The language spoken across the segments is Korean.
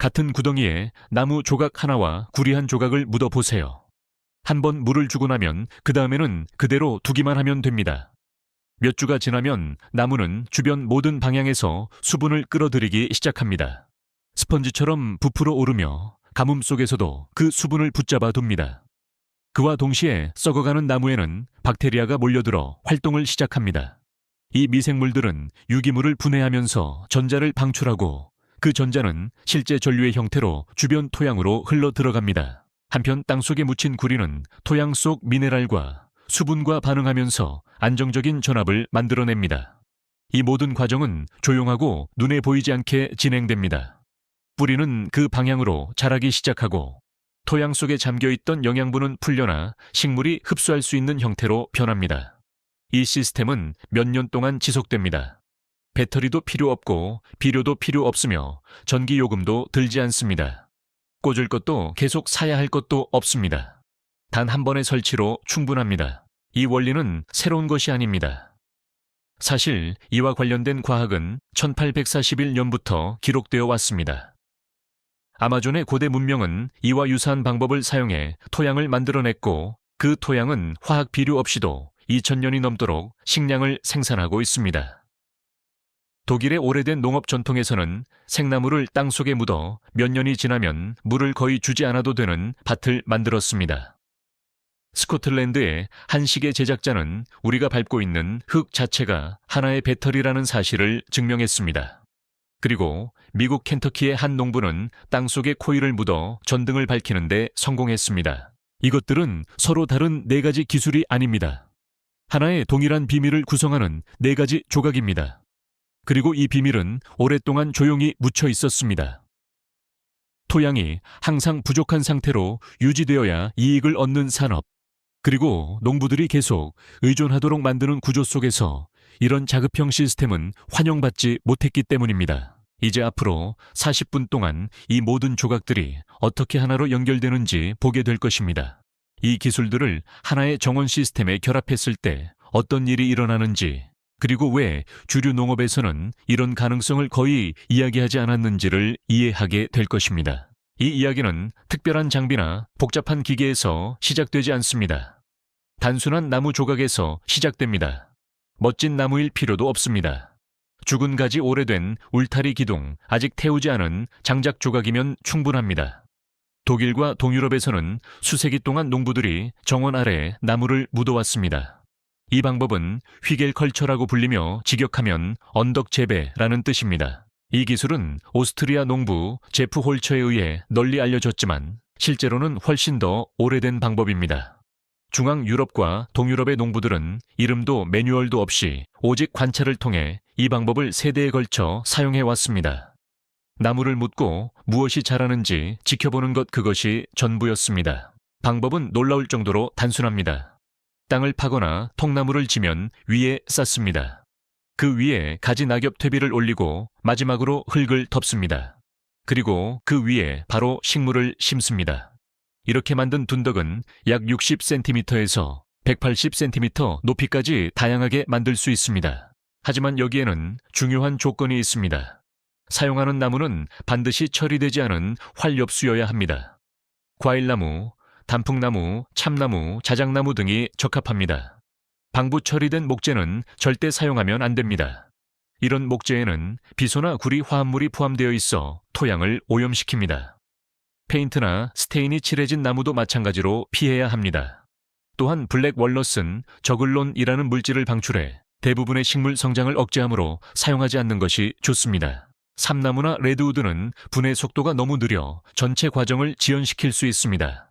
같은 구덩이에 나무 조각 하나와 구리 한 조각을 묻어 보세요. 한번 물을 주고 나면 그 다음에는 그대로 두기만 하면 됩니다. 몇 주가 지나면 나무는 주변 모든 방향에서 수분을 끌어들이기 시작합니다. 스펀지처럼 부풀어 오르며 가뭄 속에서도 그 수분을 붙잡아 둡니다. 그와 동시에 썩어가는 나무에는 박테리아가 몰려들어 활동을 시작합니다. 이 미생물들은 유기물을 분해하면서 전자를 방출하고 그 전자는 실제 전류의 형태로 주변 토양으로 흘러 들어갑니다. 한편 땅속에 묻힌 구리는 토양 속 미네랄과 수분과 반응하면서 안정적인 전압을 만들어냅니다. 이 모든 과정은 조용하고 눈에 보이지 않게 진행됩니다. 뿌리는 그 방향으로 자라기 시작하고 토양 속에 잠겨있던 영양분은 풀려나 식물이 흡수할 수 있는 형태로 변합니다. 이 시스템은 몇 년 동안 지속됩니다. 배터리도 필요 없고 비료도 필요 없으며 전기 요금도 들지 않습니다. 꽂을 것도 계속 사야 할 것도 없습니다. 단 한 번의 설치로 충분합니다. 이 원리는 새로운 것이 아닙니다. 사실 이와 관련된 과학은 1841년부터 기록되어 왔습니다. 아마존의 고대 문명은 이와 유사한 방법을 사용해 토양을 만들어냈고 그 토양은 화학 비료 없이도 2000년이 넘도록 식량을 생산하고 있습니다. 독일의 오래된 농업 전통에서는 생나무를 땅속에 묻어 몇 년이 지나면 물을 거의 주지 않아도 되는 밭을 만들었습니다. 스코틀랜드의 한 시계 제작자는 우리가 밟고 있는 흙 자체가 하나의 배터리라는 사실을 증명했습니다. 그리고 미국 켄터키의 한 농부는 땅속에 코일을 묻어 전등을 밝히는 데 성공했습니다. 이것들은 서로 다른 네 가지 기술이 아닙니다. 하나의 동일한 비밀을 구성하는 네 가지 조각입니다. 그리고 이 비밀은 오랫동안 조용히 묻혀 있었습니다. 토양이 항상 부족한 상태로 유지되어야 이익을 얻는 산업, 그리고 농부들이 계속 의존하도록 만드는 구조 속에서 이런 자급형 시스템은 환영받지 못했기 때문입니다. 이제 앞으로 40분 동안 이 모든 조각들이 어떻게 하나로 연결되는지 보게 될 것입니다. 이 기술들을 하나의 정원 시스템에 결합했을 때 어떤 일이 일어나는지, 그리고 왜 주류 농업에서는 이런 가능성을 거의 이야기하지 않았는지를 이해하게 될 것입니다. 이 이야기는 특별한 장비나 복잡한 기계에서 시작되지 않습니다. 단순한 나무 조각에서 시작됩니다. 멋진 나무일 필요도 없습니다. 죽은 가지 오래된 울타리 기둥, 아직 태우지 않은 장작 조각이면 충분합니다. 독일과 동유럽에서는 수세기 동안 농부들이 정원 아래에 나무를 묻어왔습니다. 이 방법은 휘겔컬처라고 불리며 직역하면 언덕 재배라는 뜻입니다. 이 기술은 오스트리아 농부 제프 홀처에 의해 널리 알려졌지만 실제로는 훨씬 더 오래된 방법입니다. 중앙 유럽과 동유럽의 농부들은 이름도 매뉴얼도 없이 오직 관찰을 통해 이 방법을 세대에 걸쳐 사용해 왔습니다. 나무를 묻고 무엇이 자라는지 지켜보는 것, 그것이 전부였습니다. 방법은 놀라울 정도로 단순합니다. 땅을 파거나 통나무를 지면 위에 쌓습니다. 그 위에 가지 낙엽 퇴비를 올리고 마지막으로 흙을 덮습니다. 그리고 그 위에 바로 식물을 심습니다. 이렇게 만든 둔덕은 약 60cm에서 180cm 높이까지 다양하게 만들 수 있습니다. 하지만 여기에는 중요한 조건이 있습니다. 사용하는 나무는 반드시 처리되지 않은 활엽수여야 합니다. 과일나무, 단풍나무, 참나무, 자작나무 등이 적합합니다. 방부 처리된 목재는 절대 사용하면 안 됩니다. 이런 목재에는 비소나 구리 화합물이 포함되어 있어 토양을 오염시킵니다. 페인트나 스테인이 칠해진 나무도 마찬가지로 피해야 합니다. 또한 블랙 월넛은 저글론이라는 물질을 방출해 대부분의 식물 성장을 억제하므로 사용하지 않는 것이 좋습니다. 삼나무나 레드우드는 분해 속도가 너무 느려 전체 과정을 지연시킬 수 있습니다.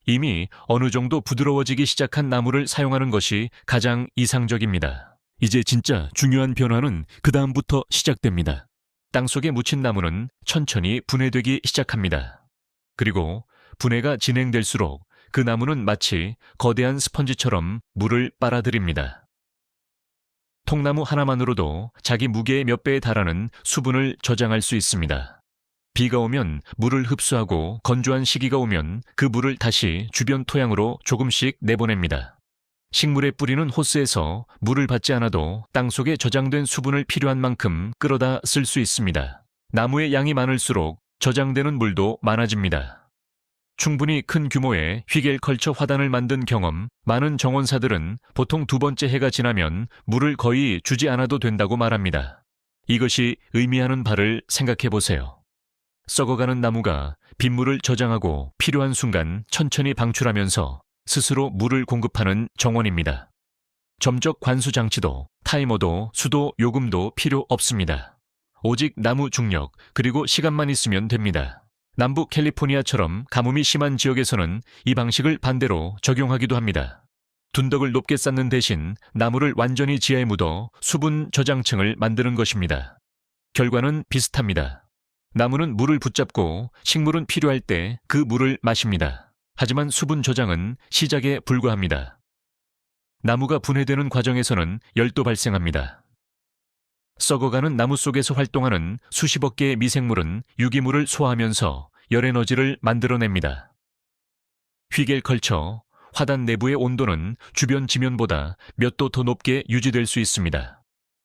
이미 어느 정도 부드러워지기 시작한 나무를 사용하는 것이 가장 이상적입니다. 이제 진짜 중요한 변화는 그 다음부터 시작됩니다. 땅속에 묻힌 나무는 천천히 분해되기 시작합니다. 그리고 분해가 진행될수록 그 나무는 마치 거대한 스펀지처럼 물을 빨아들입니다. 통나무 하나만으로도 자기 무게의 몇 배에 달하는 수분을 저장할 수 있습니다. 비가 오면 물을 흡수하고 건조한 시기가 오면 그 물을 다시 주변 토양으로 조금씩 내보냅니다. 식물의 뿌리는 호스에서 물을 받지 않아도 땅속에 저장된 수분을 필요한 만큼 끌어다 쓸 수 있습니다. 나무의 양이 많을수록 저장되는 물도 많아집니다. 충분히 큰 규모의 휘겔컬처 화단을 만든 경험, 많은 정원사들은 보통 두 번째 해가 지나면 물을 거의 주지 않아도 된다고 말합니다. 이것이 의미하는 바를 생각해 보세요. 썩어가는 나무가 빗물을 저장하고 필요한 순간 천천히 방출하면서 스스로 물을 공급하는 정원입니다. 점적 관수 장치도 타이머도 수도 요금도 필요 없습니다. 오직 나무 중력 그리고 시간만 있으면 됩니다. 남부 캘리포니아처럼 가뭄이 심한 지역에서는 이 방식을 반대로 적용하기도 합니다. 둔덕을 높게 쌓는 대신 나무를 완전히 지하에 묻어 수분 저장층을 만드는 것입니다. 결과는 비슷합니다. 나무는 물을 붙잡고 식물은 필요할 때 그 물을 마십니다. 하지만 수분 저장은 시작에 불과합니다. 나무가 분해되는 과정에서는 열도 발생합니다. 썩어가는 나무 속에서 활동하는 수십억 개의 미생물은 유기물을 소화하면서 열에너지를 만들어냅니다. 휘겔컬처, 화단 내부의 온도는 주변 지면보다 몇 도 더 높게 유지될 수 있습니다.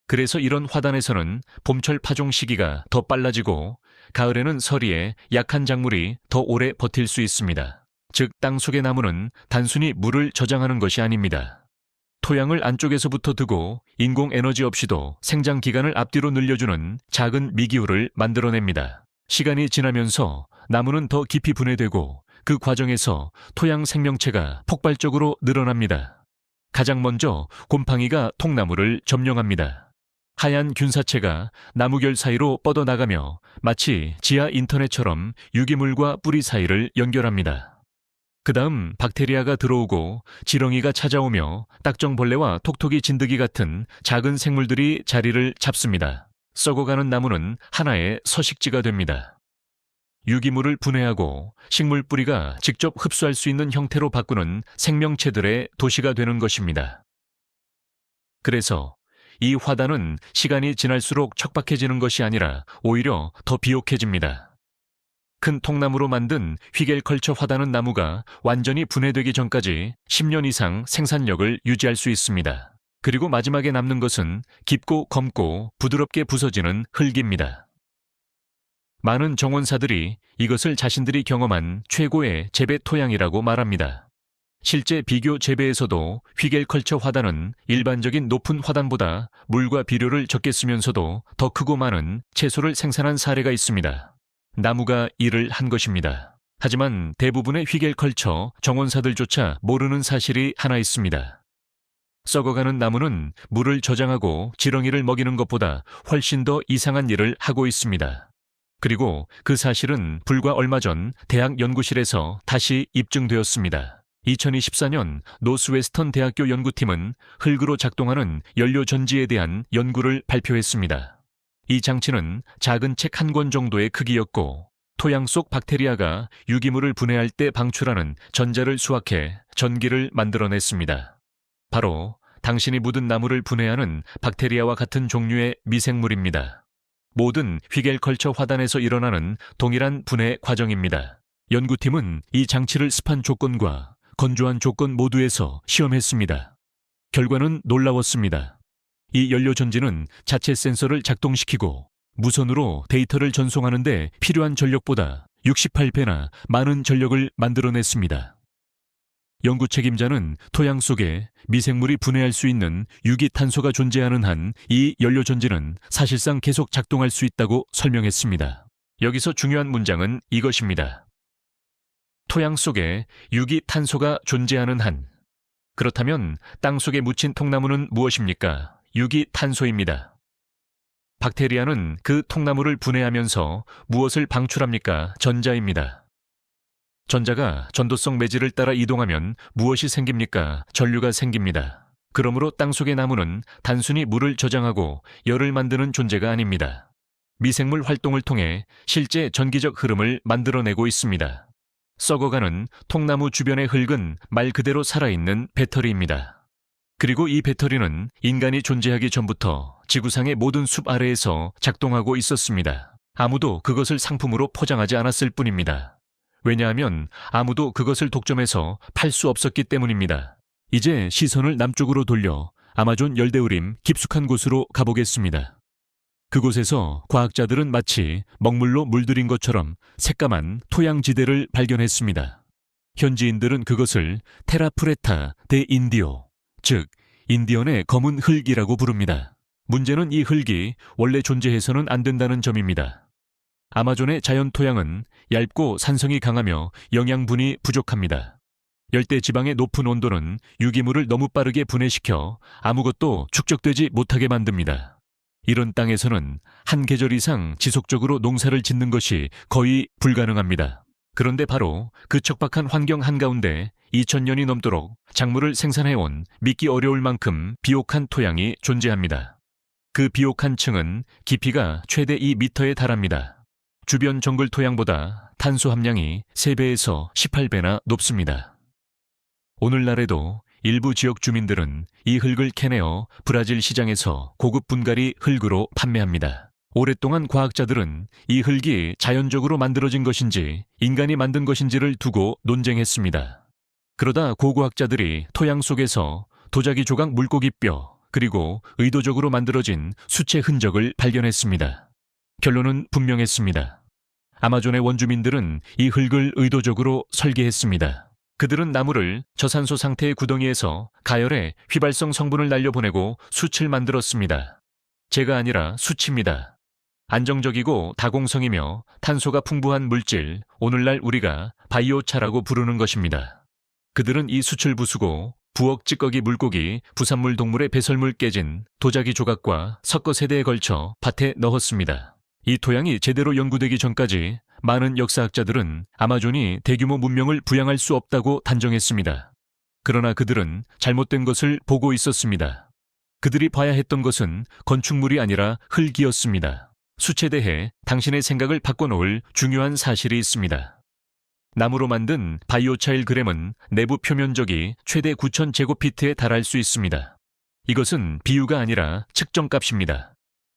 그래서 이런 화단에서는 봄철 파종 시기가 더 빨라지고 가을에는 서리에 약한 작물이 더 오래 버틸 수 있습니다. 즉, 땅속의 나무는 단순히 물을 저장하는 것이 아닙니다. 토양을 안쪽에서부터 두고 인공 에너지 없이도 생장 기간을 앞뒤로 늘려주는 작은 미기후를 만들어냅니다. 시간이 지나면서 나무는 더 깊이 분해되고 그 과정에서 토양 생명체가 폭발적으로 늘어납니다. 가장 먼저 곰팡이가 통나무를 점령합니다. 하얀 균사체가 나무결 사이로 뻗어나가며 마치 지하 인터넷처럼 유기물과 뿌리 사이를 연결합니다. 그 다음 박테리아가 들어오고 지렁이가 찾아오며 딱정벌레와 톡톡이 진드기 같은 작은 생물들이 자리를 잡습니다. 썩어가는 나무는 하나의 서식지가 됩니다. 유기물을 분해하고 식물 뿌리가 직접 흡수할 수 있는 형태로 바꾸는 생명체들의 도시가 되는 것입니다. 그래서 이 화단은 시간이 지날수록 척박해지는 것이 아니라 오히려 더 비옥해집니다. 큰 통나무로 만든 휘겔컬처 화단은 나무가 완전히 분해되기 전까지 10년 이상 생산력을 유지할 수 있습니다. 그리고 마지막에 남는 것은 깊고 검고 부드럽게 부서지는 흙입니다. 많은 정원사들이 이것을 자신들이 경험한 최고의 재배 토양이라고 말합니다. 실제 비교 재배에서도 휘겔컬처 화단은 일반적인 높은 화단보다 물과 비료를 적게 쓰면서도 더 크고 많은 채소를 생산한 사례가 있습니다. 나무가 일을 한 것입니다. 하지만 대부분의 휘겔컬처 정원사들조차 모르는 사실이 하나 있습니다. 썩어가는 나무는 물을 저장하고 지렁이를 먹이는 것보다 훨씬 더 이상한 일을 하고 있습니다. 그리고 그 사실은 불과 얼마 전 대학 연구실에서 다시 입증되었습니다. 2024년 노스웨스턴 대학교 연구팀은 흙으로 작동하는 연료 전지에 대한 연구를 발표했습니다. 이 장치는 작은 책 한 권 정도의 크기였고 토양 속 박테리아가 유기물을 분해할 때 방출하는 전자를 수확해 전기를 만들어냈습니다. 바로 당신이 묻은 나무를 분해하는 박테리아와 같은 종류의 미생물입니다. 모든 휘겔컬처 화단에서 일어나는 동일한 분해 과정입니다. 연구팀은 이 장치를 습한 조건과 건조한 조건 모두에서 시험했습니다. 결과는 놀라웠습니다. 이 연료 전지는 자체 센서를 작동시키고 무선으로 데이터를 전송하는 데 필요한 전력보다 68배나 많은 전력을 만들어냈습니다. 연구 책임자는 토양 속에 미생물이 분해할 수 있는 유기탄소가 존재하는 한 이 연료 전지는 사실상 계속 작동할 수 있다고 설명했습니다. 여기서 중요한 문장은 이것입니다. 토양 속에 유기탄소가 존재하는 한. 그렇다면 땅 속에 묻힌 통나무는 무엇입니까? 유기탄소입니다. 박테리아는 그 통나무를 분해하면서 무엇을 방출합니까? 전자입니다. 전자가 전도성 매질을 따라 이동하면 무엇이 생깁니까? 전류가 생깁니다. 그러므로 땅속의 나무는 단순히 물을 저장하고 열을 만드는 존재가 아닙니다. 미생물 활동을 통해 실제 전기적 흐름을 만들어내고 있습니다. 썩어가는 통나무 주변의 흙은 말 그대로 살아있는 배터리입니다. 그리고 이 배터리는 인간이 존재하기 전부터 지구상의 모든 숲 아래에서 작동하고 있었습니다. 아무도 그것을 상품으로 포장하지 않았을 뿐입니다. 왜냐하면 아무도 그것을 독점해서 팔 수 없었기 때문입니다. 이제 시선을 남쪽으로 돌려 아마존 열대우림 깊숙한 곳으로 가보겠습니다. 그곳에서 과학자들은 마치 먹물로 물들인 것처럼 새까만 토양지대를 발견했습니다. 현지인들은 그것을 테라프레타 데 인디오, 즉 인디언의 검은 흙이라고 부릅니다. 문제는 이 흙이 원래 존재해서는 안 된다는 점입니다. 아마존의 자연 토양은 얇고 산성이 강하며 영양분이 부족합니다. 열대 지방의 높은 온도는 유기물을 너무 빠르게 분해시켜 아무것도 축적되지 못하게 만듭니다. 이런 땅에서는 한 계절 이상 지속적으로 농사를 짓는 것이 거의 불가능합니다. 그런데 바로 그 척박한 환경 한가운데 2000년이 넘도록 작물을 생산해온 믿기 어려울 만큼 비옥한 토양이 존재합니다. 그 비옥한 층은 깊이가 최대 2m에 달합니다. 주변 정글 토양보다 탄소 함량이 3배에서 18배나 높습니다. 오늘날에도 일부 지역 주민들은 이 흙을 캐내어 브라질 시장에서 고급 분갈이 흙으로 판매합니다. 오랫동안 과학자들은 이 흙이 자연적으로 만들어진 것인지 인간이 만든 것인지를 두고 논쟁했습니다. 그러다 고고학자들이 토양 속에서 도자기 조각 물고기뼈 그리고 의도적으로 만들어진 수채 흔적을 발견했습니다. 결론은 분명했습니다. 아마존의 원주민들은 이 흙을 의도적으로 설계했습니다. 그들은 나무를 저산소 상태의 구덩이에서 가열해 휘발성 성분을 날려보내고 숯을 만들었습니다. 재가 아니라 숯입니다. 안정적이고 다공성이며 탄소가 풍부한 물질, 오늘날 우리가 바이오차라고 부르는 것입니다. 그들은 이 숯을 부수고 부엌 찌꺼기 물고기, 부산물 동물의 배설물 깨진 도자기 조각과 섞어 세대에 걸쳐 밭에 넣었습니다. 이 토양이 제대로 연구되기 전까지 많은 역사학자들은 아마존이 대규모 문명을 부양할 수 없다고 단정했습니다. 그러나 그들은 잘못된 것을 보고 있었습니다. 그들이 봐야 했던 것은 건축물이 아니라 흙이었습니다. 숯에 대해 당신의 생각을 바꿔놓을 중요한 사실이 있습니다. 나무로 만든 바이오차일 그램은 내부 표면적이 최대 9,000제곱피트에 달할 수 있습니다. 이것은 비유가 아니라 측정값입니다.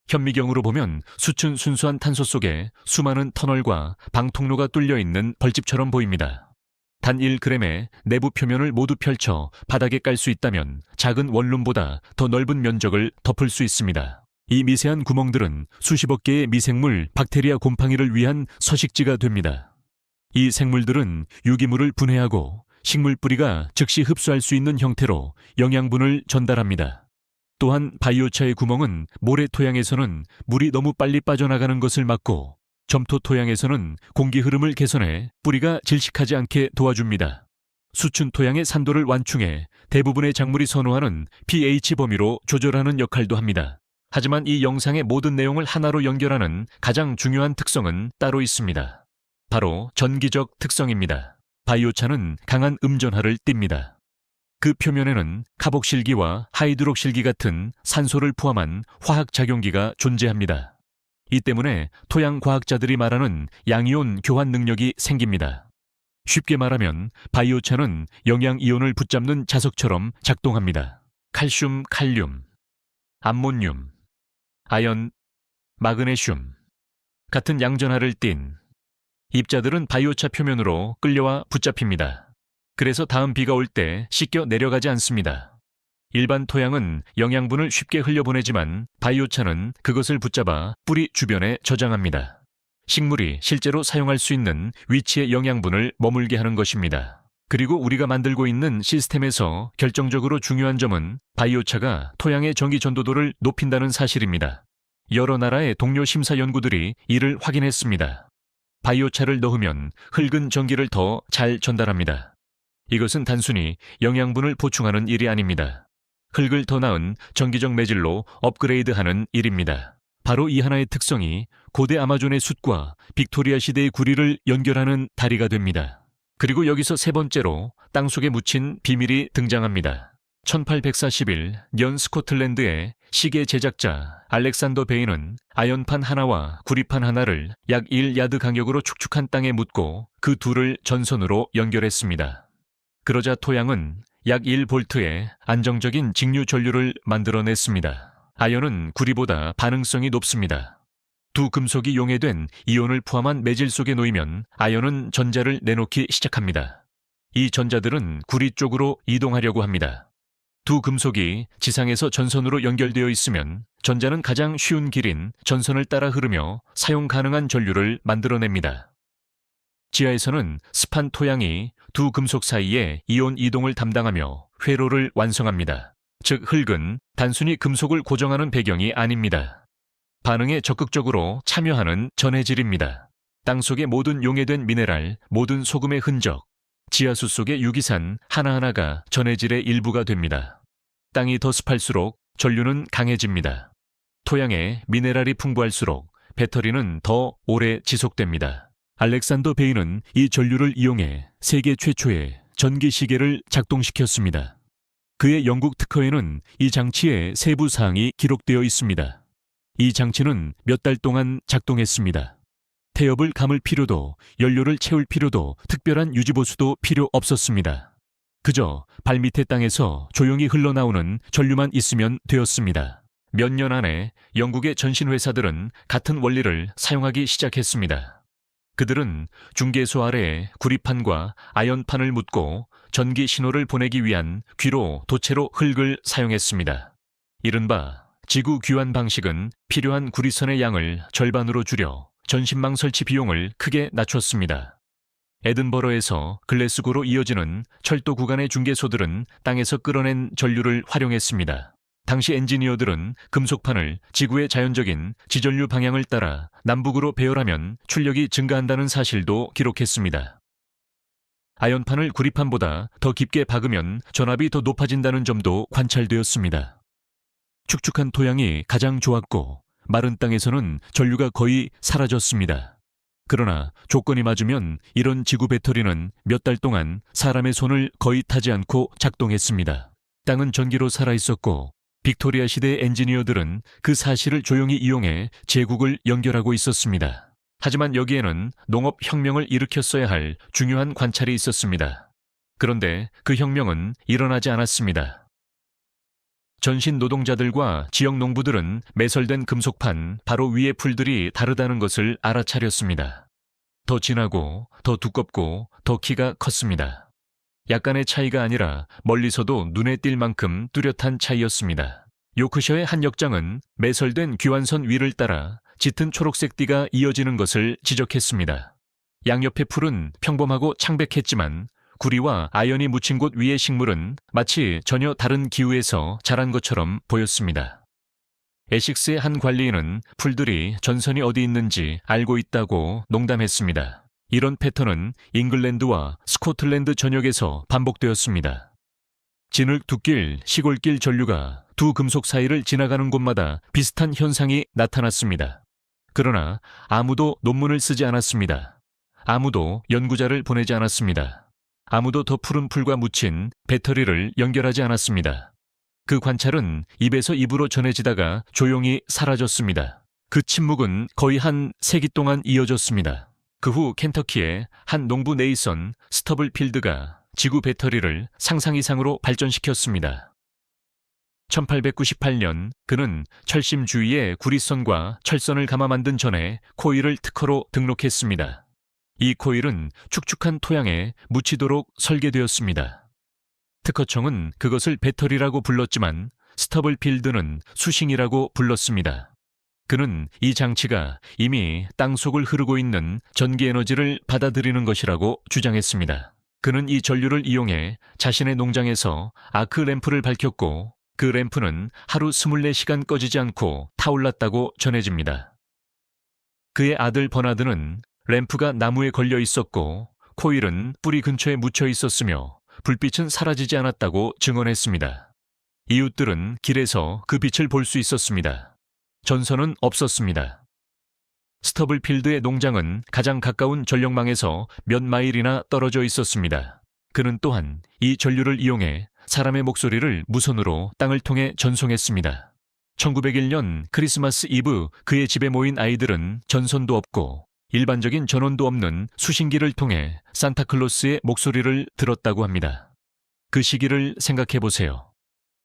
현미경으로 보면 숯은 순수한 탄소 속에 수많은 터널과 방통로가 뚫려 있는 벌집처럼 보입니다. 단 1g의 내부 표면을 모두 펼쳐 바닥에 깔 수 있다면 작은 원룸보다 더 넓은 면적을 덮을 수 있습니다. 이 미세한 구멍들은 수십억 개의 미생물, 박테리아 곰팡이를 위한 서식지가 됩니다. 이 생물들은 유기물을 분해하고 식물 뿌리가 즉시 흡수할 수 있는 형태로 영양분을 전달합니다. 또한 바이오차의 구멍은 모래 토양에서는 물이 너무 빨리 빠져나가는 것을 막고 점토 토양에서는 공기 흐름을 개선해 뿌리가 질식하지 않게 도와줍니다. 수춘 토양의 산도를 완충해 대부분의 작물이 선호하는 pH 범위로 조절하는 역할도 합니다. 하지만 이 영상의 모든 내용을 하나로 연결하는 가장 중요한 특성은 따로 있습니다. 바로 전기적 특성입니다. 바이오차는 강한 음전하를 띱니다. 그 표면에는 카복실기와 하이드록실기 같은 산소를 포함한 화학작용기가 존재합니다. 이 때문에 토양 과학자들이 말하는 양이온 교환 능력이 생깁니다. 쉽게 말하면 바이오차는 영양이온을 붙잡는 자석처럼 작동합니다. 칼슘, 칼륨, 암모늄, 아연, 마그네슘 같은 양전하를 띤 입자들은 바이오차 표면으로 끌려와 붙잡힙니다. 그래서 다음 비가 올 때 씻겨 내려가지 않습니다. 일반 토양은 영양분을 쉽게 흘려보내지만 바이오차는 그것을 붙잡아 뿌리 주변에 저장합니다. 식물이 실제로 사용할 수 있는 위치의 영양분을 머물게 하는 것입니다. 그리고 우리가 만들고 있는 시스템에서 결정적으로 중요한 점은 바이오차가 토양의 전기 전도도를 높인다는 사실입니다. 여러 나라의 동료 심사 연구들이 이를 확인했습니다. 바이오차를 넣으면 흙은 전기를 더 잘 전달합니다. 이것은 단순히 영양분을 보충하는 일이 아닙니다. 흙을 더 나은 전기적 매질로 업그레이드하는 일입니다. 바로 이 하나의 특성이 고대 아마존의 숯과 빅토리아 시대의 구리를 연결하는 다리가 됩니다. 그리고 여기서 세 번째로 땅속에 묻힌 비밀이 등장합니다. 1841년 스코틀랜드의 시계 제작자 알렉산더 베인은 아연판 하나와 구리판 하나를 약 1야드 간격으로 축축한 땅에 묻고 그 둘을 전선으로 연결했습니다. 그러자 토양은 약 1볼트의 안정적인 직류 전류를 만들어냈습니다. 아연은 구리보다 반응성이 높습니다. 두 금속이 용해된 이온을 포함한 매질 속에 놓이면 아연은 전자를 내놓기 시작합니다. 이 전자들은 구리 쪽으로 이동하려고 합니다. 두 금속이 지상에서 전선으로 연결되어 있으면 전자는 가장 쉬운 길인 전선을 따라 흐르며 사용 가능한 전류를 만들어냅니다. 지하에서는 습한 토양이 두 금속 사이에 이온 이동을 담당하며 회로를 완성합니다. 즉 흙은 단순히 금속을 고정하는 배경이 아닙니다. 반응에 적극적으로 참여하는 전해질입니다. 땅속의 모든 용해된 미네랄, 모든 소금의 흔적, 지하수 속의 유기산 하나하나가 전해질의 일부가 됩니다. 땅이 더 습할수록 전류는 강해집니다. 토양에 미네랄이 풍부할수록 배터리는 더 오래 지속됩니다. 알렉산더 베이는 이 전류를 이용해 세계 최초의 전기 시계를 작동시켰습니다. 그의 영국 특허에는 이 장치의 세부 사항이 기록되어 있습니다. 이 장치는 몇 달 동안 작동했습니다. 태엽을 감을 필요도, 연료를 채울 필요도, 특별한 유지보수도 필요 없었습니다. 그저 발밑의 땅에서 조용히 흘러나오는 전류만 있으면 되었습니다. 몇 년 안에 영국의 전신회사들은 같은 원리를 사용하기 시작했습니다. 그들은 중계소 아래에 구리판과 아연판을 묻고 전기 신호를 보내기 위한 귀로 도체로 흙을 사용했습니다. 이른바 지구 귀환 방식은 필요한 구리선의 양을 절반으로 줄여 전신망 설치 비용을 크게 낮췄습니다. 에든버러에서 글래스고로 이어지는 철도 구간의 중계소들은 땅에서 끌어낸 전류를 활용했습니다. 당시 엔지니어들은 금속판을 지구의 자연적인 지전류 방향을 따라 남북으로 배열하면 출력이 증가한다는 사실도 기록했습니다. 아연판을 구리판보다 더 깊게 박으면 전압이 더 높아진다는 점도 관찰되었습니다. 축축한 토양이 가장 좋았고 마른 땅에서는 전류가 거의 사라졌습니다. 그러나 조건이 맞으면 이런 지구 배터리는 몇 달 동안 사람의 손을 거의 타지 않고 작동했습니다. 땅은 전기로 살아있었고 빅토리아 시대의 엔지니어들은 그 사실을 조용히 이용해 제국을 연결하고 있었습니다. 하지만 여기에는 농업혁명을 일으켰어야 할 중요한 관찰이 있었습니다. 그런데 그 혁명은 일어나지 않았습니다. 전신 노동자들과 지역 농부들은 매설된 금속판 바로 위의 풀들이 다르다는 것을 알아차렸습니다. 더 진하고 더 두껍고 더 키가 컸습니다. 약간의 차이가 아니라 멀리서도 눈에 띌 만큼 뚜렷한 차이였습니다. 요크셔의 한 역장은 매설된 귀환선 위를 따라 짙은 초록색 띠가 이어지는 것을 지적했습니다. 양옆의 풀은 평범하고 창백했지만 구리와 아연이 묻힌 곳 위의 식물은 마치 전혀 다른 기후에서 자란 것처럼 보였습니다. 에식스의 한 관리인은 풀들이 전선이 어디 있는지 알고 있다고 농담했습니다. 이런 패턴은 잉글랜드와 스코틀랜드 전역에서 반복되었습니다. 진흙-둑길, 시골길 전류가 두 금속 사이를 지나가는 곳마다 비슷한 현상이 나타났습니다. 그러나 아무도 논문을 쓰지 않았습니다. 아무도 연구자를 보내지 않았습니다. 아무도 더 푸른 풀과 묻힌 배터리를 연결하지 않았습니다. 그 관찰은 입에서 입으로 전해지다가 조용히 사라졌습니다. 그 침묵은 거의 한 세기 동안 이어졌습니다. 그 후 켄터키의 한 농부 네이선 스터블필드가 지구 배터리를 상상 이상으로 발전시켰습니다. 1898년 그는 철심 주위에 구리선과 철선을 감아 만든 전에 코일을 특허로 등록했습니다. 이 코일은 축축한 토양에 묻히도록 설계되었습니다. 특허청은 그것을 배터리라고 불렀지만 스터블필드는 수싱이라고 불렀습니다. 그는 이 장치가 이미 땅속을 흐르고 있는 전기 에너지를 받아들이는 것이라고 주장했습니다. 그는 이 전류를 이용해 자신의 농장에서 아크 램프를 밝혔고 그 램프는 하루 24시간 꺼지지 않고 타올랐다고 전해집니다. 그의 아들 버나드는 램프가 나무에 걸려 있었고 코일은 뿌리 근처에 묻혀 있었으며 불빛은 사라지지 않았다고 증언했습니다. 이웃들은 길에서 그 빛을 볼 수 있었습니다. 전선은 없었습니다. 스터블필드의 농장은 가장 가까운 전력망에서 몇 마일이나 떨어져 있었습니다. 그는 또한 이 전류를 이용해 사람의 목소리를 무선으로 땅을 통해 전송했습니다. 1901년 크리스마스 이브 그의 집에 모인 아이들은 전선도 없고 일반적인 전원도 없는 수신기를 통해 산타클로스의 목소리를 들었다고 합니다. 그 시기를 생각해 보세요.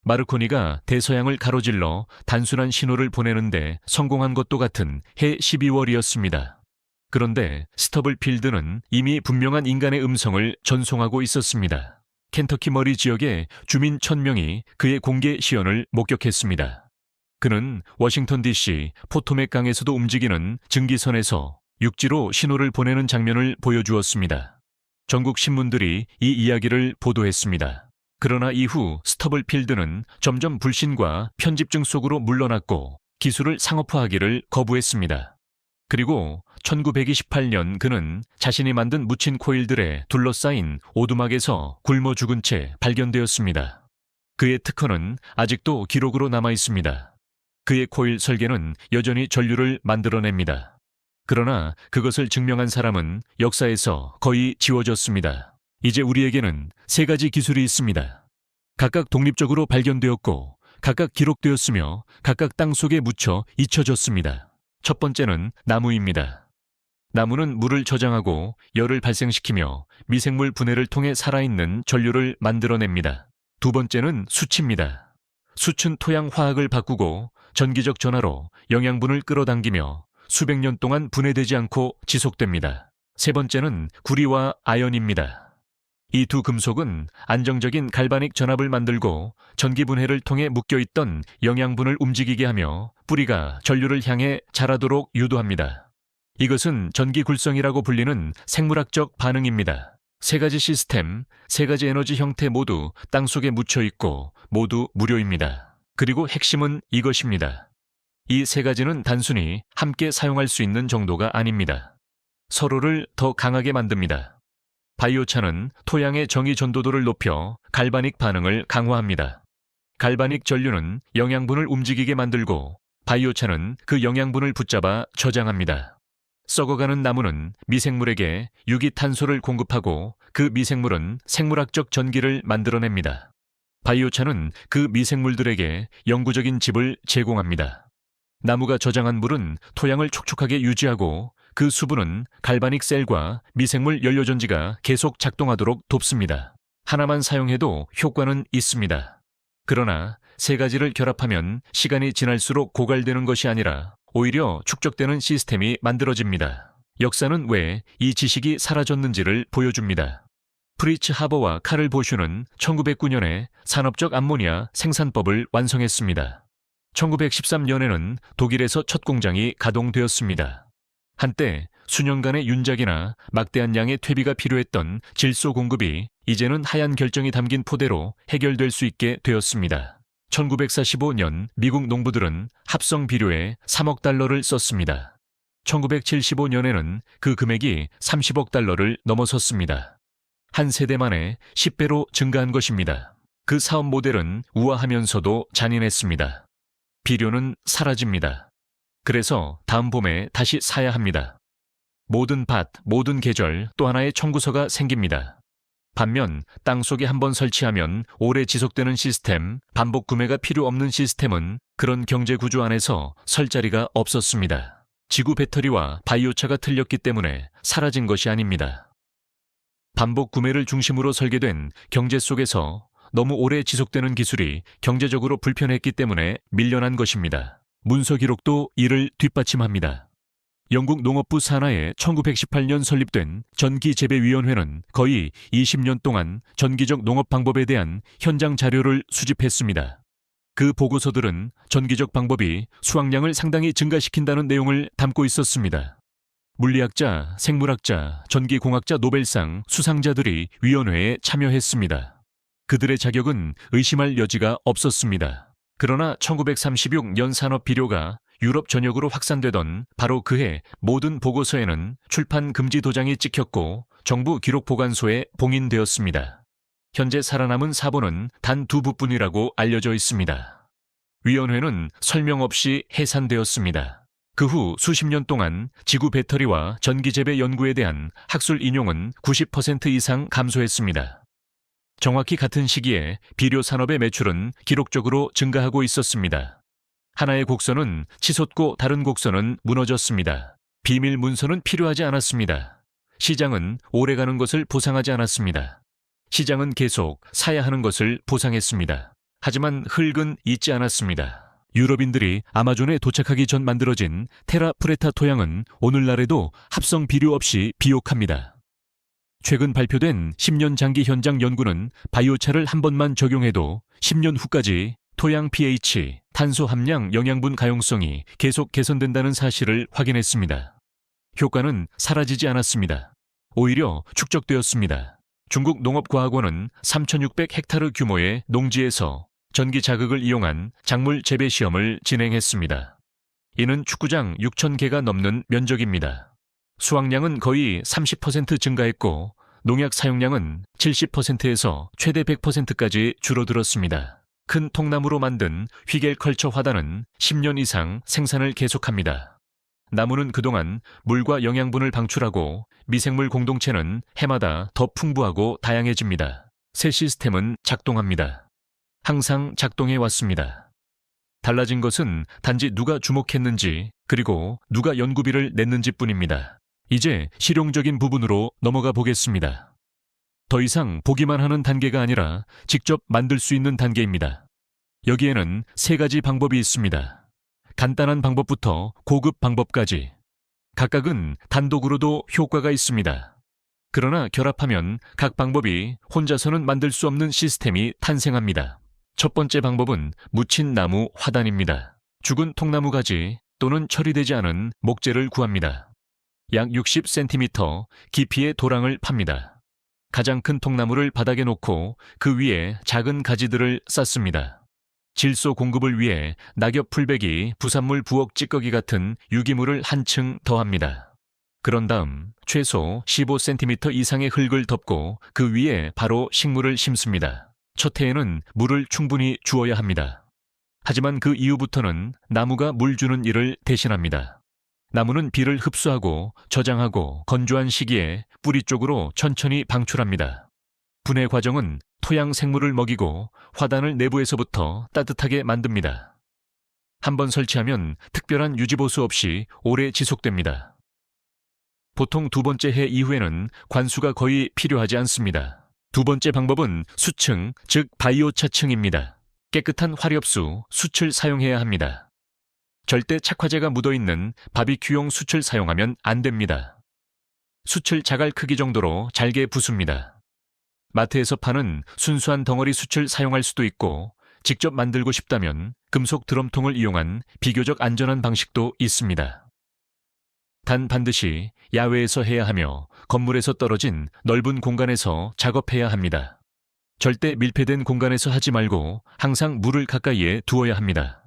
마르코니가 대서양을 가로질러 단순한 신호를 보내는데 성공한 것도 같은 해 12월이었습니다. 그런데 스터블필드는 이미 분명한 인간의 음성을 전송하고 있었습니다. 켄터키 머리 지역의 주민 1000명이 그의 공개 시연을 목격했습니다. 그는 워싱턴 DC 포토맥 강에서도 움직이는 증기선에서 육지로 신호를 보내는 장면을 보여주었습니다. 전국 신문들이 이 이야기를 보도했습니다. 그러나 이후 스터블필드는 점점 불신과 편집증 속으로 물러났고 기술을 상업화하기를 거부했습니다. 그리고 1928년 그는 자신이 만든 묻힌 코일들에 둘러싸인 오두막에서 굶어 죽은 채 발견되었습니다. 그의 특허는 아직도 기록으로 남아 있습니다. 그의 코일 설계는 여전히 전류를 만들어냅니다. 그러나 그것을 증명한 사람은 역사에서 거의 지워졌습니다. 이제 우리에게는 3가지 기술이 있습니다. 각각 독립적으로 발견되었고 각각 기록되었으며 각각 땅 속에 묻혀 잊혀졌습니다. 첫 번째는 나무입니다. 나무는 물을 저장하고 열을 발생시키며 미생물 분해를 통해 살아있는 전류를 만들어냅니다. 두 번째는 수치입니다. 수은 토양 화학을 바꾸고 전기적 전하로 영양분을 끌어당기며 수백 년 동안 분해되지 않고 지속됩니다. 세 번째는 구리와 아연입니다. 이 두 금속은 안정적인 갈바닉 전압을 만들고 전기 분해를 통해 묶여있던 영양분을 움직이게 하며 뿌리가 전류를 향해 자라도록 유도합니다. 이것은 전기굴성이라고 불리는 생물학적 반응입니다. 3가지 시스템, 3가지 에너지 형태 모두 땅속에 묻혀있고 모두 무료입니다. 그리고 핵심은 이것입니다. 이 3가지는 단순히 함께 사용할 수 있는 정도가 아닙니다. 서로를 더 강하게 만듭니다. 바이오차는 토양의 정위 전도도를 높여 갈바닉 반응을 강화합니다. 갈바닉 전류는 영양분을 움직이게 만들고 바이오차는 그 영양분을 붙잡아 저장합니다. 썩어가는 나무는 미생물에게 유기탄소를 공급하고 그 미생물은 생물학적 전기를 만들어냅니다. 바이오차는 그 미생물들에게 영구적인 집을 제공합니다. 나무가 저장한 물은 토양을 촉촉하게 유지하고 그 수분은 갈바닉 셀과 미생물 연료전지가 계속 작동하도록 돕습니다. 하나만 사용해도 효과는 있습니다. 그러나 3가지를 결합하면 시간이 지날수록 고갈되는 것이 아니라 오히려 축적되는 시스템이 만들어집니다. 역사는 왜 이 지식이 사라졌는지를 보여줍니다. 프리츠 하버와 카를 보슈는 1909년에 산업적 암모니아 생산법을 완성했습니다. 1913년에는 독일에서 첫 공장이 가동되었습니다. 한때 수년간의 윤작이나 막대한 양의 퇴비가 필요했던 질소 공급이 이제는 하얀 결정이 담긴 포대로 해결될 수 있게 되었습니다. 1945년 미국 농부들은 합성 비료에 3억 달러를 썼습니다. 1975년에는 그 금액이 30억 달러를 넘어섰습니다. 한 세대 만에 10배로 증가한 것입니다. 그 사업 모델은 우아하면서도 잔인했습니다. 비료는 사라집니다. 그래서 다음 봄에 다시 사야 합니다. 모든 밭, 모든 계절 또 하나의 청구서가 생깁니다. 반면 땅속에 한번 설치하면 오래 지속되는 시스템, 반복 구매가 필요 없는 시스템은 그런 경제 구조 안에서 설 자리가 없었습니다. 지구 배터리와 바이오차가 틀렸기 때문에 사라진 것이 아닙니다. 반복 구매를 중심으로 설계된 경제 속에서 너무 오래 지속되는 기술이 경제적으로 불편했기 때문에 밀려난 것입니다. 문서 기록도 이를 뒷받침합니다. 영국 농업부 산하에 1918년 설립된 전기재배위원회는 거의 20년 동안 전기적 농업 방법에 대한 현장 자료를 수집했습니다. 그 보고서들은 전기적 방법이 수확량을 상당히 증가시킨다는 내용을 담고 있었습니다. 물리학자, 생물학자, 전기공학자 노벨상 수상자들이 위원회에 참여했습니다. 그들의 자격은 의심할 여지가 없었습니다. 그러나 1936년 산업 비료가 유럽 전역으로 확산되던 바로 그해 모든 보고서에는 출판 금지 도장이 찍혔고 정부 기록 보관소에 봉인되었습니다. 현재 살아남은 사본은 단 2부뿐이라고 알려져 있습니다. 위원회는 설명 없이 해산되었습니다. 그 후 수십 년 동안 지구 배터리와 전기재배 연구에 대한 학술 인용은 90% 이상 감소했습니다. 정확히 같은 시기에 비료 산업의 매출은 기록적으로 증가하고 있었습니다. 하나의 곡선은 치솟고 다른 곡선은 무너졌습니다. 비밀 문서는 필요하지 않았습니다. 시장은 오래가는 것을 보상하지 않았습니다. 시장은 계속 사야 하는 것을 보상했습니다. 하지만 흙은 잊지 않았습니다. 유럽인들이 아마존에 도착하기 전 만들어진 테라 프레타 토양은 오늘날에도 합성 비료 없이 비옥합니다. 최근 발표된 10년 장기 현장 연구는 바이오차를 한 번만 적용해도 10년 후까지 토양 pH, 탄소 함량, 영양분 가용성이 계속 개선된다는 사실을 확인했습니다. 효과는 사라지지 않았습니다. 오히려 축적되었습니다. 중국 농업과학원은 3,600헥타르 규모의 농지에서 전기 자극을 이용한 작물 재배 시험을 진행했습니다. 이는 축구장 6,000개가 넘는 면적입니다. 수확량은 거의 30% 증가했고 농약 사용량은 70%에서 최대 100%까지 줄어들었습니다. 큰 통나무로 만든 휘겔 컬처 화단은 10년 이상 생산을 계속합니다. 나무는 그동안 물과 영양분을 방출하고 미생물 공동체는 해마다 더 풍부하고 다양해집니다. 새 시스템은 작동합니다. 항상 작동해 왔습니다. 달라진 것은 단지 누가 주목했는지 그리고 누가 연구비를 냈는지 뿐입니다. 이제 실용적인 부분으로 넘어가 보겠습니다. 더 이상 보기만 하는 단계가 아니라 직접 만들 수 있는 단계입니다. 여기에는 3가지 방법이 있습니다. 간단한 방법부터 고급 방법까지. 각각은 단독으로도 효과가 있습니다. 그러나 결합하면 각 방법이 혼자서는 만들 수 없는 시스템이 탄생합니다. 첫 번째 방법은 묻힌 나무 화단입니다. 죽은 통나무 가지 또는 처리되지 않은 목재를 구합니다. 약 60cm 깊이의 도랑을 팝니다. 가장 큰 통나무를 바닥에 놓고 그 위에 작은 가지들을 쌓습니다. 질소 공급을 위해 낙엽 풀베기, 부산물 부엌 찌꺼기 같은 유기물을 한층 더합니다. 그런 다음 최소 15cm 이상의 흙을 덮고 그 위에 바로 식물을 심습니다. 첫 해에는 물을 충분히 주어야 합니다. 하지만 그 이후부터는 나무가 물 주는 일을 대신합니다. 나무는 비를 흡수하고 저장하고 건조한 시기에 뿌리 쪽으로 천천히 방출합니다. 분해 과정은 토양 생물을 먹이고 화단을 내부에서부터 따뜻하게 만듭니다. 한번 설치하면 특별한 유지보수 없이 오래 지속됩니다. 보통 두 번째 해 이후에는 관수가 거의 필요하지 않습니다. 두 번째 방법은 수층, 즉 바이오차층입니다. 깨끗한 화렵수, 숯을 사용해야 합니다. 절대 착화제가 묻어있는 바비큐용 숯을 사용하면 안 됩니다. 숯을 자갈 크기 정도로 잘게 부숩니다. 마트에서 파는 순수한 덩어리 숯을 사용할 수도 있고 직접 만들고 싶다면 금속 드럼통을 이용한 비교적 안전한 방식도 있습니다. 단 반드시 야외에서 해야 하며 건물에서 떨어진 넓은 공간에서 작업해야 합니다. 절대 밀폐된 공간에서 하지 말고 항상 물을 가까이에 두어야 합니다.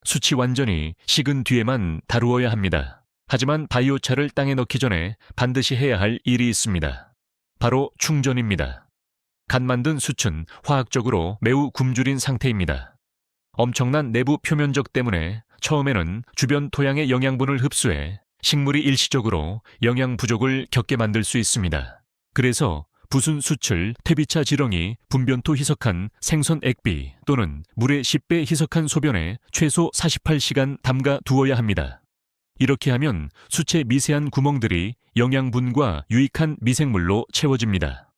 숯이 완전히 식은 뒤에만 다루어야 합니다. 하지만 바이오차를 땅에 넣기 전에 반드시 해야 할 일이 있습니다. 바로 충전입니다. 갓 만든 숯은 화학적으로 매우 굶주린 상태입니다. 엄청난 내부 표면적 때문에 처음에는 주변 토양의 영양분을 흡수해 식물이 일시적으로 영양 부족을 겪게 만들 수 있습니다. 그래서 부순 숯을 퇴비차 지렁이, 분변토 희석한 생선 액비 또는 물의 10배 희석한 소변에 최소 48시간 담가 두어야 합니다. 이렇게 하면 숯의 미세한 구멍들이 영양분과 유익한 미생물로 채워집니다.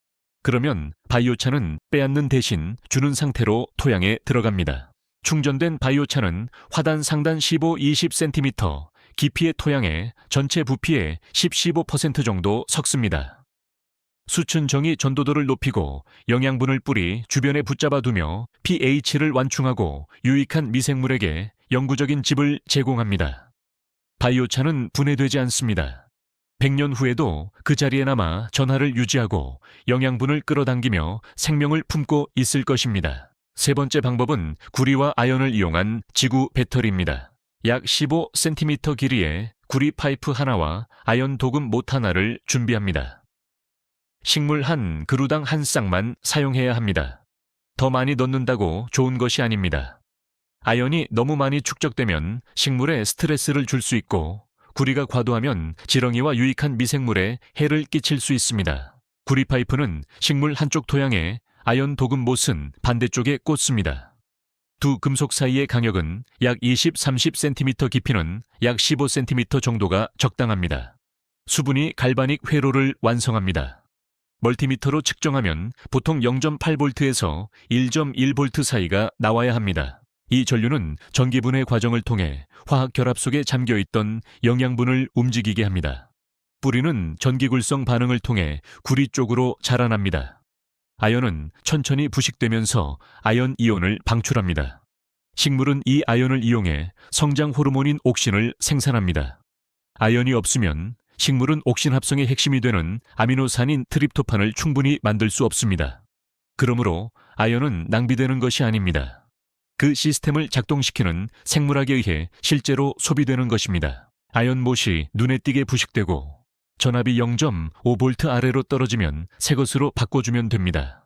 그러면 바이오차는 빼앗는 대신 주는 상태로 토양에 들어갑니다. 충전된 바이오차는 화단 상단 15-20cm 깊이의 토양에 전체 부피의 10-15% 정도 섞습니다. 숯은 정이 전도도를 높이고 영양분을 뿌리 주변에 붙잡아 두며 pH를 완충하고 유익한 미생물에게 영구적인 집을 제공합니다. 바이오차는 분해되지 않습니다. 100년 후에도 그 자리에 남아 전하를 유지하고 영양분을 끌어당기며 생명을 품고 있을 것입니다. 세 번째 방법은 구리와 아연을 이용한 지구 배터리입니다. 약 15cm 길이의 구리 파이프 하나와 아연 도금 못 하나를 준비합니다. 식물 한 그루당 한 쌍만 사용해야 합니다. 더 많이 넣는다고 좋은 것이 아닙니다. 아연이 너무 많이 축적되면 식물에 스트레스를 줄 수 있고 구리가 과도하면 지렁이와 유익한 미생물에 해를 끼칠 수 있습니다. 구리 파이프는 식물 한쪽 토양에 아연 도금 못은 반대쪽에 꽂습니다. 두 금속 사이의 간격은 약 20-30cm, 깊이는 약 15cm 정도가 적당합니다. 수분이 갈바닉 회로를 완성합니다. 멀티미터로 측정하면 보통 0.8V에서 1.1V 사이가 나와야 합니다. 이 전류는 전기분해 과정을 통해 화학 결합 속에 잠겨있던 영양분을 움직이게 합니다. 뿌리는 전기굴성 반응을 통해 구리 쪽으로 자라납니다. 아연은 천천히 부식되면서 아연 이온을 방출합니다. 식물은 이 아연을 이용해 성장 호르몬인 옥신을 생산합니다. 아연이 없으면 식물은 옥신 합성의 핵심이 되는 아미노산인 트립토판을 충분히 만들 수 없습니다. 그러므로 아연은 낭비되는 것이 아닙니다. 그 시스템을 작동시키는 생물학에 의해 실제로 소비되는 것입니다. 아연못이 눈에 띄게 부식되고 전압이 0.5V 아래로 떨어지면 새 것으로 바꿔주면 됩니다.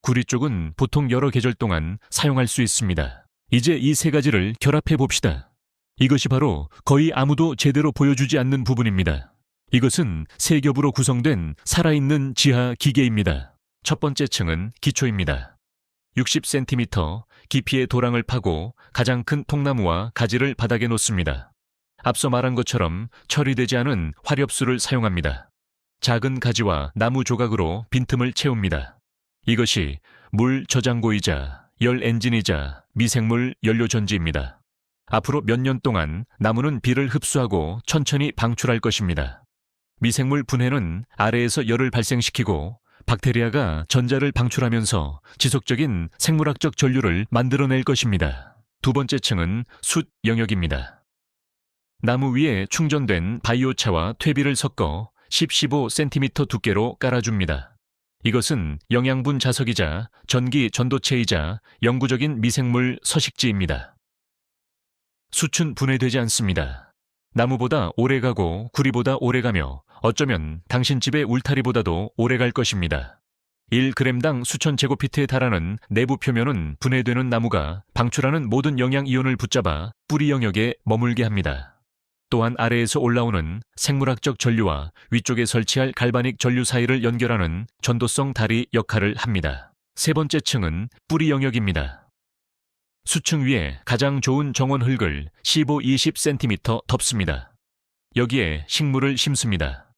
구리 쪽은 보통 여러 계절 동안 사용할 수 있습니다. 이제 이 세 가지를 결합해 봅시다. 이것이 바로 거의 아무도 제대로 보여주지 않는 부분입니다. 이것은 세 겹으로 구성된 살아있는 지하 기계입니다. 첫 번째 층은 기초입니다. 60cm 깊이의 도랑을 파고 가장 큰 통나무와 가지를 바닥에 놓습니다. 앞서 말한 것처럼 처리되지 않은 화렵수를 사용합니다. 작은 가지와 나무 조각으로 빈틈을 채웁니다. 이것이 물 저장고이자 열 엔진이자 미생물 연료 전지입니다. 앞으로 몇 년 동안 나무는 비를 흡수하고 천천히 방출할 것입니다. 미생물 분해는 아래에서 열을 발생시키고 박테리아가 전자를 방출하면서 지속적인 생물학적 전류를 만들어낼 것입니다. 두 번째 층은 숯 영역입니다. 나무 위에 충전된 바이오차와 퇴비를 섞어 10-15cm 두께로 깔아줍니다. 이것은 영양분 자석이자 전기 전도체이자 영구적인 미생물 서식지입니다. 숯은 분해되지 않습니다. 나무보다 오래가고 구리보다 오래가며 어쩌면 당신 집의 울타리보다도 오래갈 것입니다. 1g당 수천 제곱피트에 달하는 내부 표면은 분해되는 나무가 방출하는 모든 영양이온을 붙잡아 뿌리 영역에 머물게 합니다. 또한 아래에서 올라오는 생물학적 전류와 위쪽에 설치할 갈바닉 전류 사이를 연결하는 전도성 다리 역할을 합니다. 세 번째 층은 뿌리 영역입니다. 수층 위에 가장 좋은 정원 흙을 15-20cm 덮습니다. 여기에 식물을 심습니다.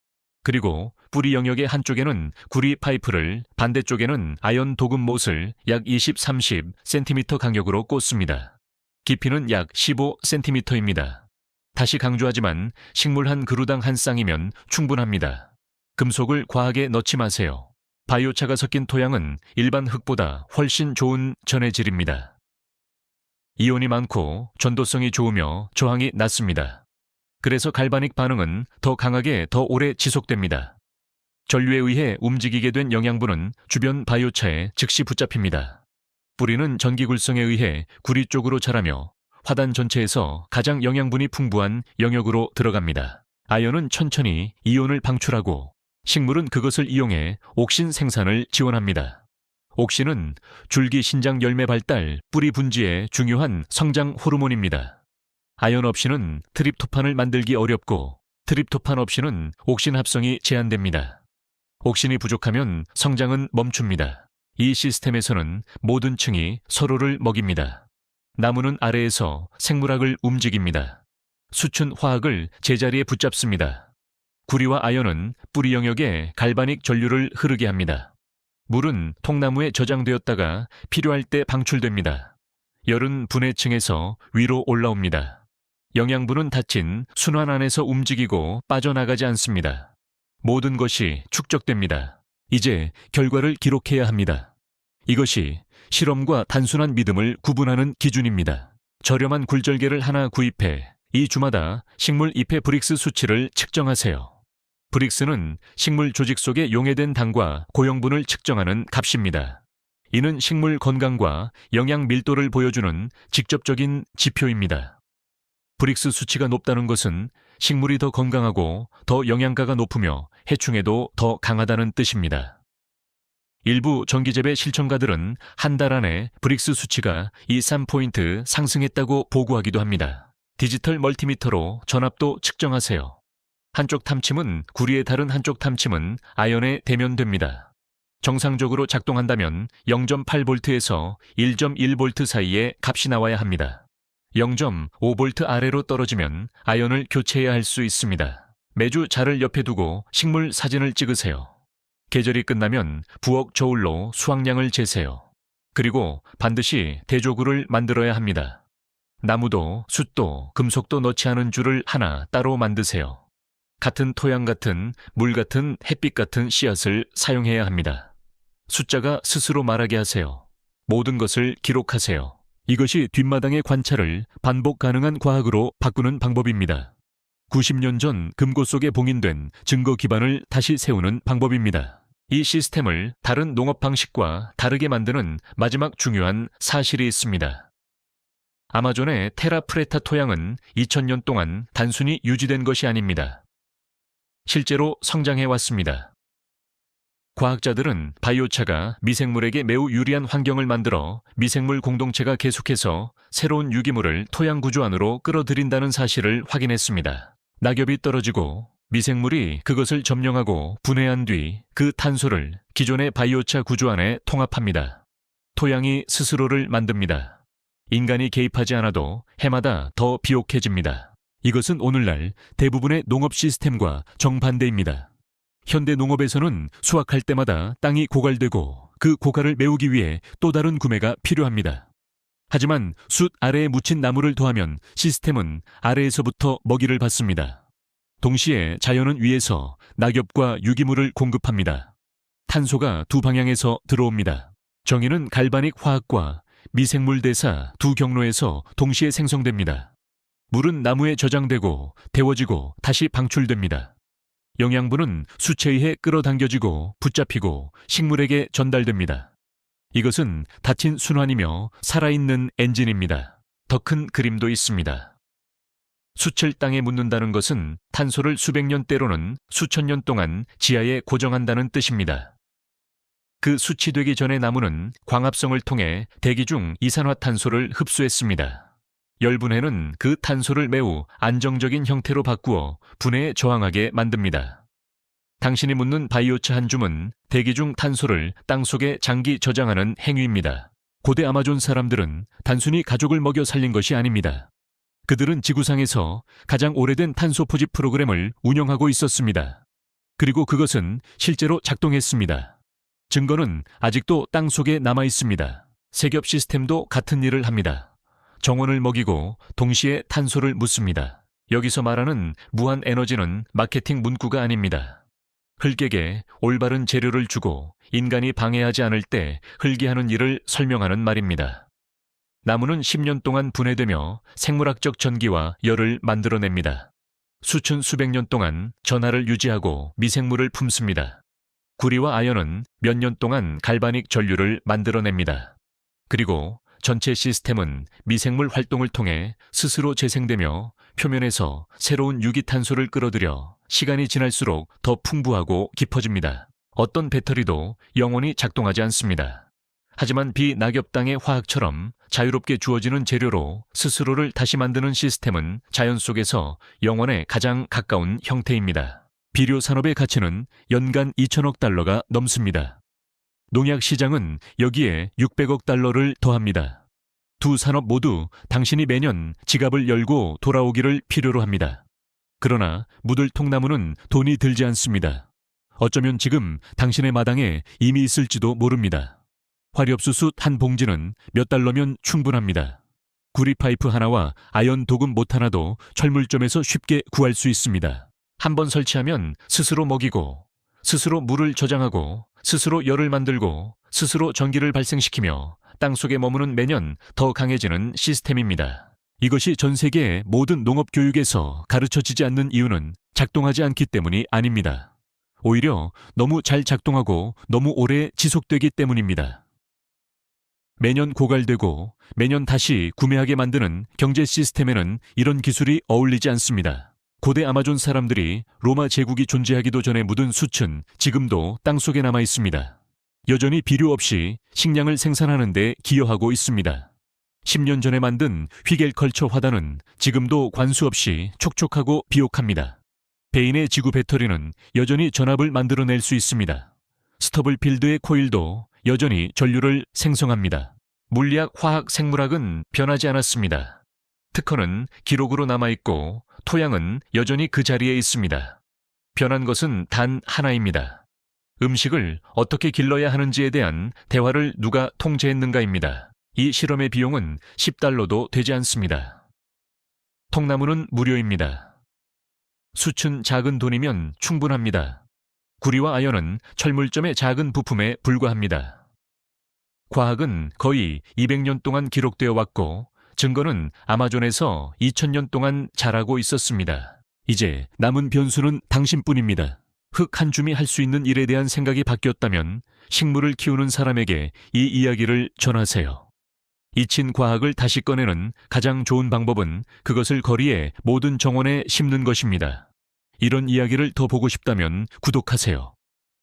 그리고 뿌리 영역의 한쪽에는 구리 파이프를, 반대쪽에는 아연 도금못을 약 20-30cm 간격으로 꽂습니다. 깊이는 약 15cm입니다. 다시 강조하지만 식물 한 그루당 한 쌍이면 충분합니다. 금속을 과하게 넣지 마세요. 바이오차가 섞인 토양은 일반 흙보다 훨씬 좋은 전해질입니다. 이온이 많고 전도성이 좋으며 저항이 낮습니다. 그래서 갈바닉 반응은 더 강하게 더 오래 지속됩니다. 전류에 의해 움직이게 된 영양분은 주변 바이오차에 즉시 붙잡힙니다. 뿌리는 전기굴성에 의해 구리 쪽으로 자라며 화단 전체에서 가장 영양분이 풍부한 영역으로 들어갑니다. 아연은 천천히 이온을 방출하고 식물은 그것을 이용해 옥신 생산을 지원합니다. 옥신은 줄기 신장 열매 발달, 뿌리 분지에 중요한 성장 호르몬입니다. 아연 없이는 트립토판을 만들기 어렵고 트립토판 없이는 옥신 합성이 제한됩니다. 옥신이 부족하면 성장은 멈춥니다. 이 시스템에서는 모든 층이 서로를 먹입니다. 나무는 아래에서 생물학을 움직입니다. 숯은 화학을 제자리에 붙잡습니다. 구리와 아연은 뿌리 영역에 갈바닉 전류를 흐르게 합니다. 물은 통나무에 저장되었다가 필요할 때 방출됩니다. 열은 분해층에서 위로 올라옵니다. 영양분은 닫힌 순환 안에서 움직이고 빠져나가지 않습니다. 모든 것이 축적됩니다. 이제 결과를 기록해야 합니다. 이것이 실험과 단순한 믿음을 구분하는 기준입니다. 저렴한 굴절개를 하나 구입해 2주마다 식물 잎의 브릭스 수치를 측정하세요. 브릭스는 식물 조직 속에 용해된 당과 고형분을 측정하는 값입니다. 이는 식물 건강과 영양 밀도를 보여주는 직접적인 지표입니다. 브릭스 수치가 높다는 것은 식물이 더 건강하고 더 영양가가 높으며 해충에도 더 강하다는 뜻입니다. 일부 전기재배 실천가들은 한 달 안에 브릭스 수치가 2-3포인트 상승했다고 보고하기도 합니다. 디지털 멀티미터로 전압도 측정하세요. 한쪽 탐침은 구리에 다른 한쪽 탐침은 아연에 대면됩니다. 정상적으로 작동한다면 0.8V에서 1.1V 사이의 값이 나와야 합니다. 0.5V 아래로 떨어지면 아연을 교체해야 할 수 있습니다. 매주 자를 옆에 두고 식물 사진을 찍으세요. 계절이 끝나면 부엌 저울로 수확량을 재세요. 그리고 반드시 대조구를 만들어야 합니다. 나무도 숯도 금속도 넣지 않은 줄을 하나 따로 만드세요. 같은 토양 같은 물 같은 햇빛 같은 씨앗을 사용해야 합니다. 숫자가 스스로 말하게 하세요. 모든 것을 기록하세요. 이것이 뒷마당의 관찰을 반복 가능한 과학으로 바꾸는 방법입니다. 90년 전 금고 속에 봉인된 증거 기반을 다시 세우는 방법입니다. 이 시스템을 다른 농업 방식과 다르게 만드는 마지막 중요한 사실이 있습니다. 아마존의 테라프레타 토양은 2000년 동안 단순히 유지된 것이 아닙니다. 실제로 성장해 왔습니다. 과학자들은 바이오차가 미생물에게 매우 유리한 환경을 만들어 미생물 공동체가 계속해서 새로운 유기물을 토양 구조 안으로 끌어들인다는 사실을 확인했습니다. 낙엽이 떨어지고 미생물이 그것을 점령하고 분해한 뒤 그 탄소를 기존의 바이오차 구조 안에 통합합니다. 토양이 스스로를 만듭니다. 인간이 개입하지 않아도 해마다 더 비옥해집니다. 이것은 오늘날 대부분의 농업 시스템과 정반대입니다. 현대 농업에서는 수확할 때마다 땅이 고갈되고 그 고갈을 메우기 위해 또 다른 구매가 필요합니다. 하지만 숯 아래에 묻힌 나무를 더하면 시스템은 아래에서부터 먹이를 받습니다. 동시에 자연은 위에서 낙엽과 유기물을 공급합니다. 탄소가 두 방향에서 들어옵니다. 정의는 갈바닉 화학과 미생물 대사 두 경로에서 동시에 생성됩니다. 물은 나무에 저장되고 데워지고 다시 방출됩니다. 영양분은 수체에 의해 끌어당겨지고 붙잡히고 식물에게 전달됩니다. 이것은 닫힌 순환이며 살아있는 엔진입니다. 더 큰 그림도 있습니다. 숯을 땅에 묻는다는 것은 탄소를 수백 년 때로는 수천 년 동안 지하에 고정한다는 뜻입니다. 그 숯이 되기 전에 나무는 광합성을 통해 대기 중 이산화탄소를 흡수했습니다. 열분해는 그 탄소를 매우 안정적인 형태로 바꾸어 분해에 저항하게 만듭니다. 당신이 묻는 바이오차 한 줌은 대기 중 탄소를 땅속에 장기 저장하는 행위입니다. 고대 아마존 사람들은 단순히 가족을 먹여 살린 것이 아닙니다. 그들은 지구상에서 가장 오래된 탄소 포집 프로그램을 운영하고 있었습니다. 그리고 그것은 실제로 작동했습니다. 증거는 아직도 땅 속에 남아 있습니다. 세겹 시스템도 같은 일을 합니다. 정원을 먹이고 동시에 탄소를 묻습니다. 여기서 말하는 무한 에너지는 마케팅 문구가 아닙니다. 흙에게 올바른 재료를 주고 인간이 방해하지 않을 때 흙이 하는 일을 설명하는 말입니다. 나무는 10년 동안 분해되며 생물학적 전기와 열을 만들어냅니다. 수천 수백 년 동안 전하를 유지하고 미생물을 품습니다. 구리와 아연은 몇 년 동안 갈바닉 전류를 만들어냅니다. 그리고 전체 시스템은 미생물 활동을 통해 스스로 재생되며 표면에서 새로운 유기탄소를 끌어들여 시간이 지날수록 더 풍부하고 깊어집니다. 어떤 배터리도 영원히 작동하지 않습니다. 하지만 비낙엽 땅의 화학처럼 자유롭게 주어지는 재료로 스스로를 다시 만드는 시스템은 자연 속에서 영원에 가장 가까운 형태입니다. 비료 산업의 가치는 연간 2천억 달러가 넘습니다. 농약 시장은 여기에 600억 달러를 더합니다. 두 산업 모두 당신이 매년 지갑을 열고 돌아오기를 필요로 합니다. 그러나 묻을 통나무는 돈이 들지 않습니다. 어쩌면 지금 당신의 마당에 이미 있을지도 모릅니다. 화렵수수 한 봉지는 몇 달러면 충분합니다. 구리 파이프 하나와 아연 도금 못 하나도 철물점에서 쉽게 구할 수 있습니다. 한번 설치하면 스스로 먹이고 스스로 물을 저장하고 스스로 열을 만들고 스스로 전기를 발생시키며 땅속에 머무는 매년 더 강해지는 시스템입니다. 이것이 전 세계의 모든 농업 교육에서 가르쳐지지 않는 이유는 작동하지 않기 때문이 아닙니다. 오히려 너무 잘 작동하고 너무 오래 지속되기 때문입니다. 매년 고갈되고 매년 다시 구매하게 만드는 경제 시스템에는 이런 기술이 어울리지 않습니다. 고대 아마존 사람들이 로마 제국이 존재하기도 전에 묻은 숯은 지금도 땅속에 남아 있습니다. 여전히 비료 없이 식량을 생산하는 데 기여하고 있습니다. 10년 전에 만든 휘겔컬처 화단은 지금도 관수 없이 촉촉하고 비옥합니다. 베인의 지구 배터리는 여전히 전압을 만들어낼 수 있습니다. 스터블필드의 코일도 여전히 전류를 생성합니다. 물리학, 화학, 생물학은 변하지 않았습니다. 특허는 기록으로 남아있고 토양은 여전히 그 자리에 있습니다. 변한 것은 단 하나입니다. 음식을 어떻게 길러야 하는지에 대한 대화를 누가 통제했는가입니다. 이 실험의 비용은 10달러도 되지 않습니다. 통나무는 무료입니다. 수천 작은 돈이면 충분합니다. 구리와 아연은 철물점의 작은 부품에 불과합니다. 과학은 거의 200년 동안 기록되어 왔고 증거는 아마존에서 2000년 동안 자라고 있었습니다. 이제 남은 변수는 당신뿐입니다. 흙 한 줌이 할 수 있는 일에 대한 생각이 바뀌었다면 식물을 키우는 사람에게 이 이야기를 전하세요. 잊힌 과학을 다시 꺼내는 가장 좋은 방법은 그것을 거리의 모든 정원에 심는 것입니다. 이런 이야기를 더 보고 싶다면 구독하세요.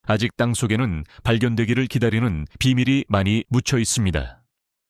아직 땅속에는 발견되기를 기다리는 비밀이 많이 묻혀 있습니다.